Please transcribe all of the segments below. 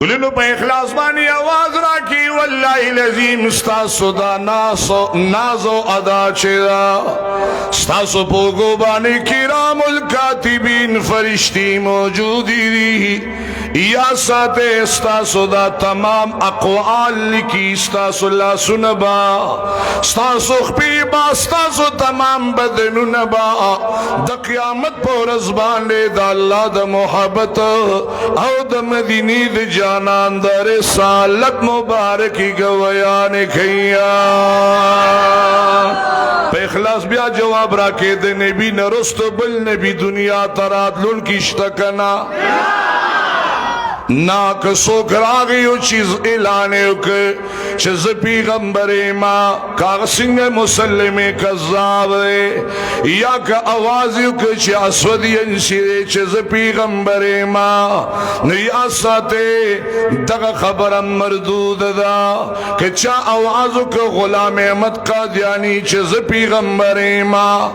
ولنو په اخلاص باندې आवाज راکې والله العظیم ستاسو دا نازو ادا چرا ستاسو په ګوبانه کرام الکاتبین فرشتي موجود دي یا ساته ستاسو دا تمام اقوال لکی ستاسو الله سنبا ستاسو خپي با ستاسو تمام بدنونه با د قیامت پر ورځ باندې د الله د محبت او د مدینه د جانان در رسالت مبارکی گویان کیا په اخلاص بیا جواب راکې د نبی نرست بل نبی دنیا تراتلون کی شتکنا نا کسو کراغیو چیز اعلانیو که چیز پیغمبر ما کاغ سنگ مسلم کذاب دے یا که آوازیو که چی اسودی انسی دے چیز پیغمبر ما نیا ساتے دغ خبرم مردود دا که چا آوازو که غلام احمد قادیانی چیز پیغمبر ما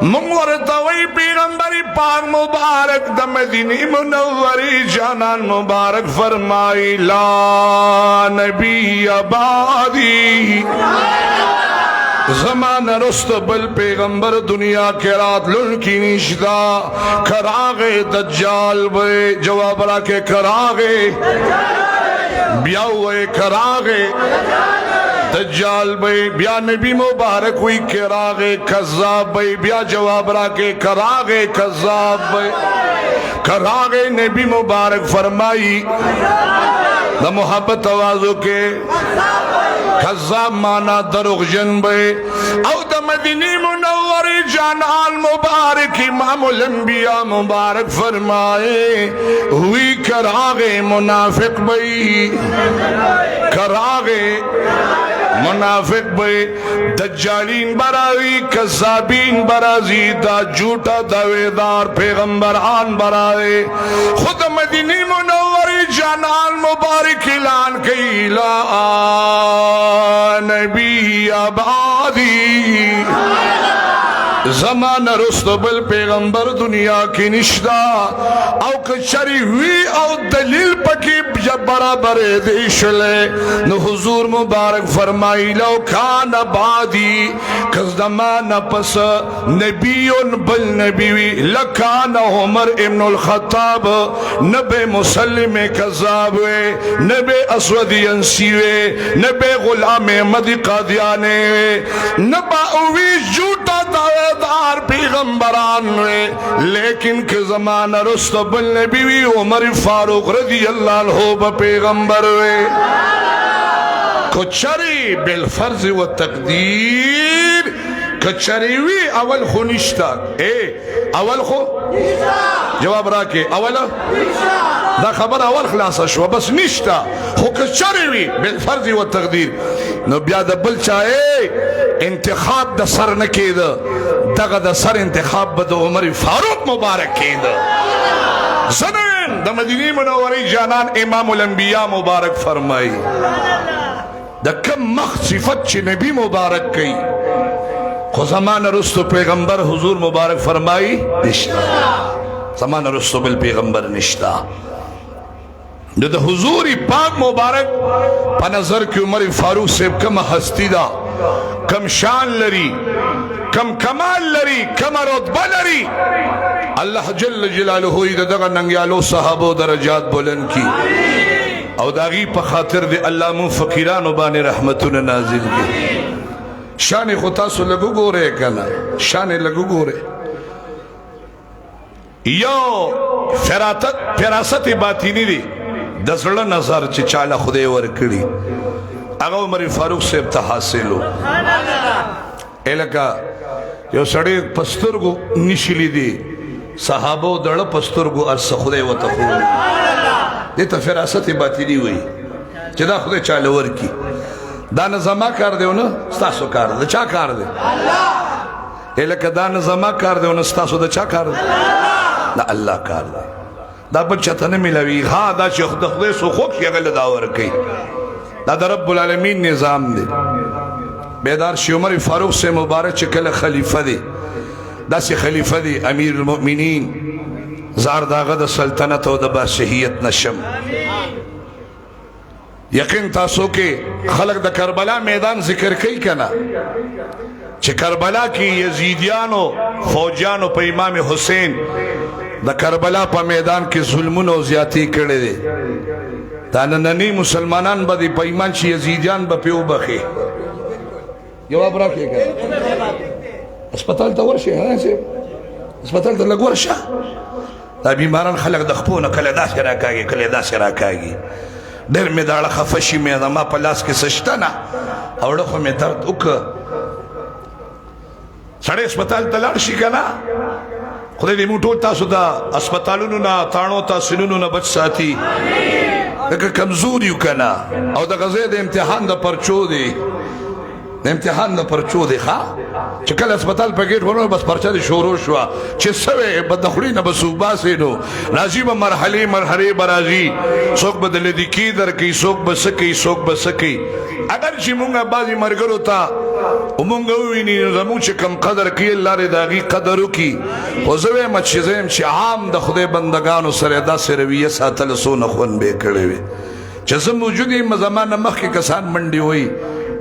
منورتوی پیغمبر پاک مبارک دا مدینی منوری جانان مبارک فرمائی لا نبی آبادی زمان رست بل پیغمبر دنیا کے رات لڑکی نشدا کراغے دجال بے جواب را کے کراغے بیاوے کراغے دجال بھئی بیا نبی مبارک ہوئی کراغے کذاب بھئی بیا جواب را کے کراغے کذاب بھئی کراغے نبی مبارک فرمائی دا محبت آوازوں کے کذاب مانا دروغ جن بھئی او دا مدینی منوری جانان مبارک امام الانبیاء مبارک فرمائے ہوئی کراغے منافق بھئی کراغے منافق بھئی دجالین برازی کذابین برازی دا جھوٹا دویدار پیغمبران برائے خود مدینی منوری جانان مبارک اعلان کی لا نبی آبادی زمان رست بل پیغمبر دنیا کی نشدا او کچری ہوئی او دلیل پکی برابر دیشلے نو حضور مبارک فرمائی لو کان بعدی کس زمان پس نبیون بل نبیوی لکان عمر ابن الخطاب نبی مسلم کذابوے نبی اسودی انسیوے نبی غلام احمد قادیانے نبا اوی جھوٹا دار پیغمبران ہوئے لیکن کہ زمانہ رستبل نبی وی عمر فاروق رضی اللہ عنہ با پیغمبر ہوئے کچری بالفرض و تقدیر کچری وی اول خو نشتا اول خو جواب راکے اول دا خبر اول خلاص شو بس نشتا خو کچری وی بالفرض و تقدیر نو بیا دا بل چاہے انتخاب دا سر نکی دا دغه د سر انتخاب به د عمر فاروق مبارک کېده زنن د مدینه منورې جانان امام الانبیاء مبارک فرمایي د کم مخ صفت چې نبی مبارک کوي خو زمانه رستو پیغمبر حضور مبارک فرمایي نشتا زمانه رستو بل پیغمبر نشتا د حضور پاک مبارک په نظر کې عمر فاروق صاحب کم ہستی دا کم شان لري کم کمال لري کم رتبه لري الله جل جلاله دغه ننګیالو صحابو درجات بلند کی او داغي په خاطر دی الله مون فقیرانو باندې رحمتونه نازل کی شان خدا سو لګو ګوره کنه شان لګو ګوره یو فراست باطینی دی د زړه نظر چې چاله خدای ورکړي هغه عمر فاروق صاحب ته حاصلو الکا یو سړی پسترګو نشلی دی صحابو دړه پسترګو ارس خدای وته خو دې ته فراست باطینی وای چې دا خدای چاله ورکی دا نه زما کار دیونه تاسو کار دی چا کار دی الله الکا دا نه زما کار دیونه تاسو د چا کار دی دا الله کار دی دا بل چاته نه ملوي ها دا چې خدای سو خو کې غل دا ورکی دا د رب العالمین نظام دی بیدار شي عمر فاروق سے مبارک چکل خلیفہ دی دا سی خلیفہ دی امیر المؤمنین زار داغه د سلطنت او د بادشاہیت نشم یقین تاسو کې خلق د کربلا میدان ذکر کوي کنه چې کربلا کې یزیدیانو فوجیانو په امام حسین د کربلا په میدان کې ظلمونه او زیاتی کړي دي. دا نننی مسلمانان به په ایمان چې یزیدیان به په وبخي. جواب راکړئ کنه هسپتال ته ورشي هسپتال ته لږ ورشه. دا بیماران خلق د خپو نه کله داسې راکاږي کله داسې راکاږي. ډېر مې داړه خفه شي مې زما په لاس کې څه شته نه اوړه خو مې درد وکړه. سړی هسپتال ته لاړ شي که نه خدای دې موږ ټول تاسو د هسپتالونو نه تاڼو تحصیلونو نه بچ ساتي. لکه کمزور یو که نه او د غذا د امتحان د پرچو دی د امتحان د پرچو دی ښه چې کله هسپتال په ګیټ ورنو بس پرچه دې شروع شوه چې سوی به د خولې نه به څوک باسې نو راځي به مرحلې به راځي. څوک به د لدیکي درکوي څوک به څه کوي څوک به څه کوي. اگر چې مونږ بعضې ملګرو ته مونږ وویني نو زمونږ چې کم قدر کوي الله دې د هغې قدر وکړي. خو زه وایم چې زه یم چې عام د خدای بندګانو سره داسې رویه ساتله څونه خوند به یې کړی وي چې زه موجود یم زما نه مخکې کسان منډې وایي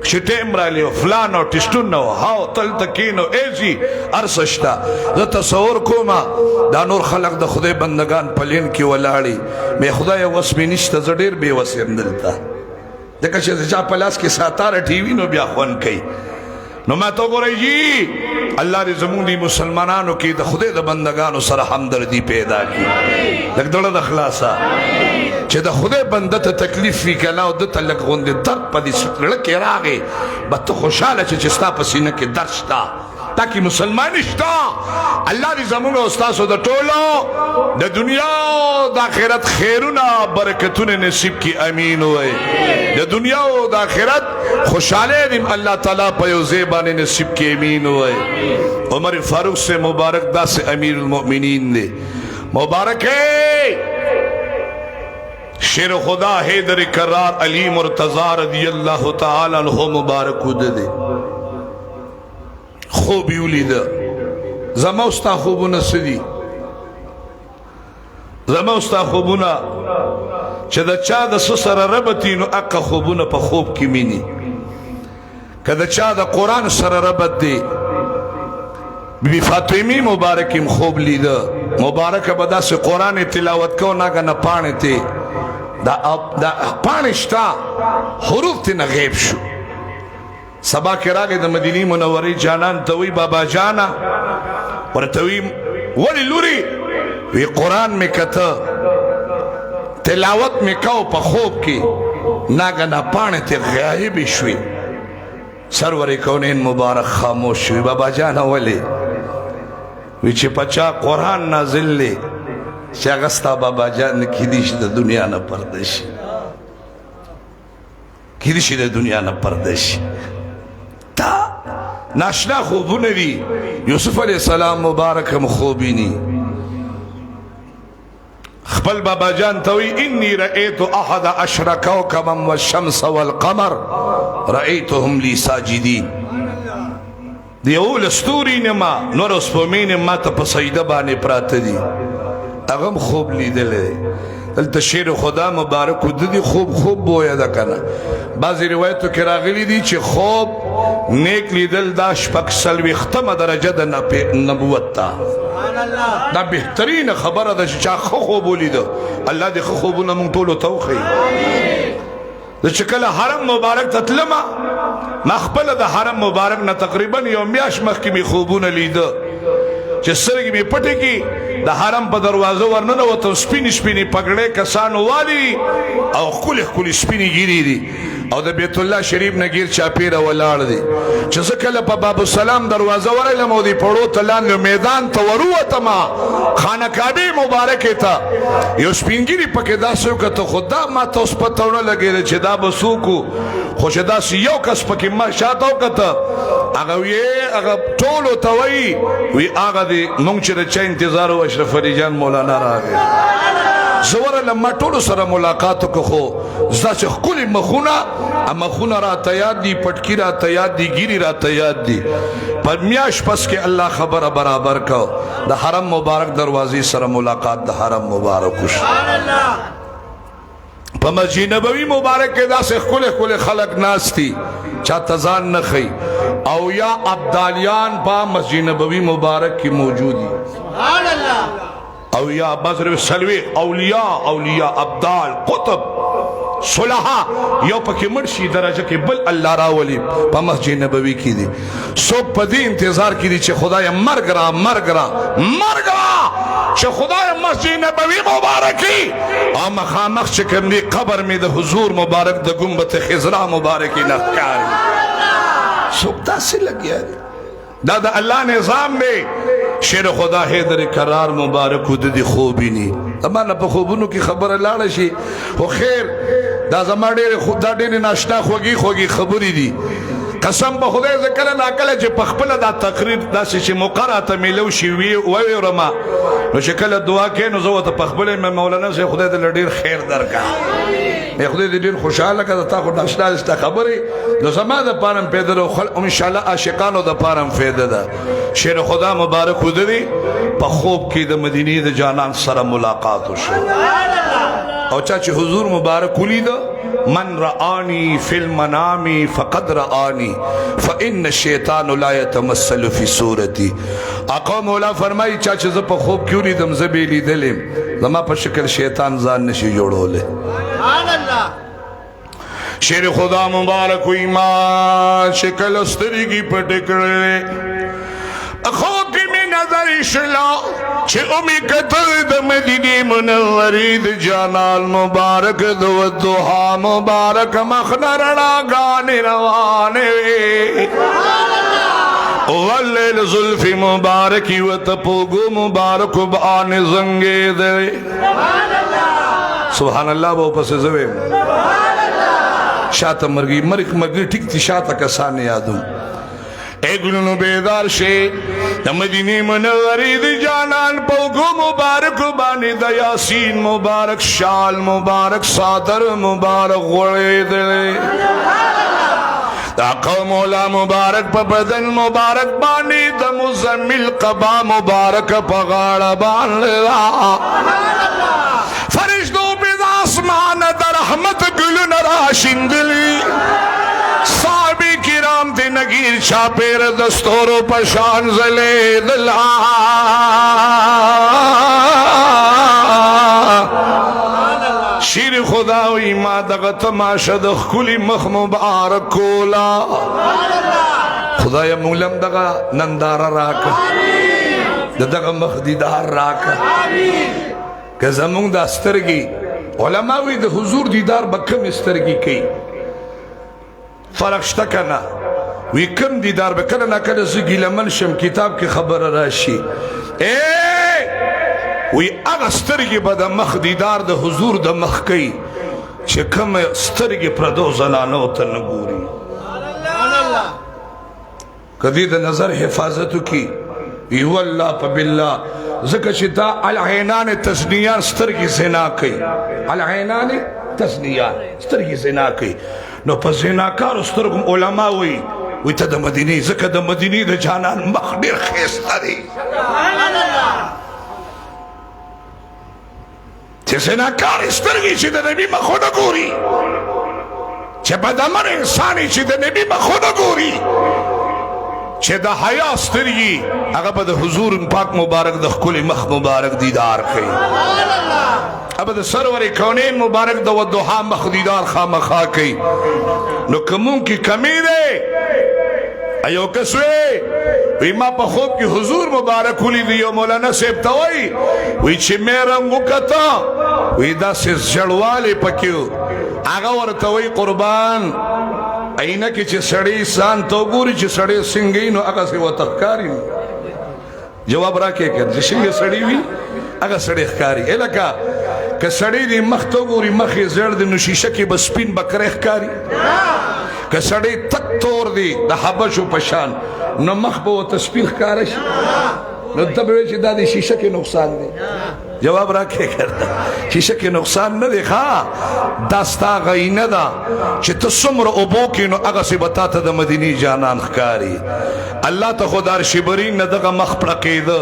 چې ټیم رالی و فلان او ټسټون و هاو تلته کینو ایزي هر څه شته. زه تصور کومه دا نور خلق د خدای بندگان په لین کې ولاړي مې خدایه وس مې نشته زه ډېر بې وس یم دلته ځکه چې د چا په لاس کې ساتاره ټي وي نو بیا خوند کوي. نو ما ته وګورئ جي الله دې زمونږ دې مسلمانانو کې د خدای د بندگانو سره همدردي پیدا کړي. لږ زړه د خلاصه چې د خدای بنده ته تکلیف وي که نه او ده ته لږ غوندې درد په دې زړه کې راغی به ته خوشحاله چې ستا په سینه کې درد شته تاکي مسلمانی شته. الله دې زمونږ او ستاسو د ټولو د دنیا او د آخرت خیرونه برکتونه نصیب کړي. امین وایي. د دنیا او د آخرت خوشحالی دې الله تعالی په یو ځای باندې نصیب کړي. امین وایي. عمر فاروق سے مبارک داسې امیر المؤمنین دی مبارک ہے. شیر خدا حیدر کرار علی مرتضی رضی اللہ تعالی عنہ مبارک دے خوب یولید زما استا خوبونه سدي زما استا خوبونه چې د چا د سره ربط نو اقا خوبونه په خوب کې مینی کله چا د قران سره ربط دی بی فاطمی مبارکیم خوب لید مبارک بدا سے قرآن تلاوت کو ناگا نا پانے تے دا پانشتا حروف تے نا غیب شو سبا کے راگے دا مدینی منوری جانان توی بابا جانا ورطوی ولی لوری وی قرآن میں کتا تلاوت میں کاؤ پا خوب کی ناگا نا پانے تے غیب شوی سرور کونین مبارک خاموش شوی بابا جانا ولی ویچی پچا قرآن نازل لی چی اغسطا بابا جان کدیش دا دنیا نا پردشی کدیشی دا دنیا نا پردشی تا ناشنا خوبو نوی یوسف علیہ السلام مبارکم خوبینی خپل بابا جان توی انی رئیتو احد عشر کوکبا والشمس والقمر رئیتهم لی ساجدین دی اول ستوری نما نور اسپومین ما تا پسیده بانی پرات دی اغم خوب لیدلے دلتا شیر خدا مبارکو دی خوب بویا دا کنا بعضی روایتو کراغلی دی چه خوب نیک لیدل دا شپک سلوی ختم درجه دا نبوت تا دا بہترین خبر دا چا خوبو لیدو اللہ دی خوبو نمون طولو توخی دا چکل حرم مبارک تطلما مخبل دا حرم مبارک نا تقریبا یوم بیاش مخ کی می خوبون لیدو چه سرگی می پٹے کی دا حرم پا دروازو ورنن و تو سپینی سپینی پکڑے کسانو والی او کلی سپینی گیری دی او دا بیت اللہ شریف نگیر چاپیر ولار دی چه زکل پا باب السلام دروازو ورلم او دی پڑو تلان لو میدان تا وروتا ما خانکابی مبارکی تا یو سپینگیری پاکی دا سوکا تا خدا ما تا اس پتاونا لگی دا چه دا بسوکو خوش دا سی یو کس پاکی ما شاتاو کتا اگا وی اگا طولو تاوی وی آگا دی مونگ چه دا چه انتظار و اشرف علی جان مولانا را گیا زور لما ټولو سره ملاقاتو که خو زدا چې ښکلې مخونه راته یاد دي پټکي راته یاد دي ګیري راته یاد دي په میاشت پس کې الله خبره برابر کو د حرم مبارک دروازې سره ملاقات د حرم مبارک وشو په مسجد نبوي مبارک کې داسې ښکلي خلک ناست دي چاته ځان نه ښیي او یا ابدالیان په مسجد نبوي مبارک کې موجود دي سبحان الله او یا بزر سلوی اولیاء ابدال قطب صلحا یو پکې مرشي درجه کې بل الله راولي په مسجد نبوي کې دي څوک په دې انتظار کې دي چې خدای مرګ را چې خدای مسجد نبوي مبارکي او مخامخ چې کوم دی قبر می د حضور مبارک د گنبد خضرا مبارکي نه ښکاري څوک داسې لګیا دي دا د الله نظام دی شیر خدا حیدر کرار مبارک د دې خوبینی امانه په خوبونو کې خبره لاړه شي خو خیر دا زما ډېر ناشنا خوږی خبرې دي قسم په خدای ذکر نه کله چې په خپل دا تقریر داسې چې مقرره ملو شي ویرما نو چې کله دعا کوي نو زه ته په خپل مولانا سي خدای دې ډېر خیر درکړي خدای دې ډېر خوشاله کړه تا خو ناشنا است خبرې نو زما د پارم پیدا او ان شاء الله عاشقانو د پارم فایده ده شیر خدا مبارک ودی په خوب کې د مدینه د جانان سره ملاقات وشو او چا چې حضور مبارک ولید من رآنی فی المنام فقد رآنی فإن الشیطان لا يتمثل فی صورتی آقا مولا فرمائی چا چې زه په خوب کې ولیدم زه به لیدلم زما په شکل شیطان ځان نشي جوړولی سبحان الله شیر خدا مبارک وی ما شکل سترګې پټې کړې خوب کې مې نظر شلا چې اومي کتل د مدینه منورې د جانان مبارک د ودوها مبارک مخنر راغانې روانې واللیل زلفی مبارکی و تپوگو مبارک بآن زنگې دے سبحان اللہ وہ پس زویم شاعت مرگی ٹھیک تھی شاعت کسان یادوں اے گلنو بیدار شے دا مدینی منوری دی جانان پوگو مبارک بانی دا یاسین مبارک شال مبارک صادر مبارک غوڑے دے دا قوم مولا مبارک پا بدن مبارک بانی دا مزمل قبا مبارک پا غاڑ بان للا فرشتو بید آسمان دا رحمت گلن راشندلی صحابی کرام تے نگیر چھاپیر دستورو پشان زلے دلا شیر خداوی ما دغا تماشا دخ کلی مخ مبارک کولا خدایا مولم دغا نندارا راکا دغا مخ دیدار راکا کہ زمون دا استرگی علماوی دا حضور دیدار بکم استرگی کی فرق شتا کنا وی کم دیدار بکنا نکل زگی لمن شم کتاب کی خبر راشی وی اغا سترگی با دا مخ دیدار دا حضور دا مخ کئی چه کم سترگی پردو زنانو تا نگوری کدی دا نظر حفاظتو کی ویو اللہ پا باللہ ذکر چه دا العینان تسنیان سترگی زنا کئی العینان تسنیان سترگی زنا کئی نو پا زناکار سترگم علماء وی تا دا مدینی ذکر دا مدینی دا جانان مخ دیر خیستا دی چه زناکار سترگی چه دا نبی مخو نگوری چه بدمر انسانی چه دا نبی مخو نگوری چه دا حیا سترگی اگر با دا حضور پاک مبارک دا کل مخ مبارک دیدار کئی اب دا سرور کونین مبارک دا ودوحا مخ دیدار خامخا کئی نو کمون کی کمی دے ایو کسوے وی ما پا خوب کی حضور مبارک ہولی دیو مولانا سیبتاوئی وی چی میرنگو کتا وی دا سیز جڑوالی پکیو آگا ورطاوئی قربان اینا کی چی سڑی سان تو گوری چی سڑی سنگینو آگا سی و تخکاری جواب را کے کر جشنگ سڑی وی آگا سڑی اخکاری اے لکا کہ سڑی دی مخ تو گوری مخی زرد نو شیشہ کی بسپین بکر اخکاری کہ سڑی تک تور دی دا حبشو پشان نو مخ با و تسپیل کارش نو تبوی چی دا دی شیشہ کی نقصان دی جواب رکھے کرتا شیشہ کی نقصان نہ دیکھا داستا غینہ دا چی تسمر ابو کی نو اگا سی بتاتا دا مدینی جانان خکاری اللہ تا خودار شبرین ندگا مخ پڑکی دا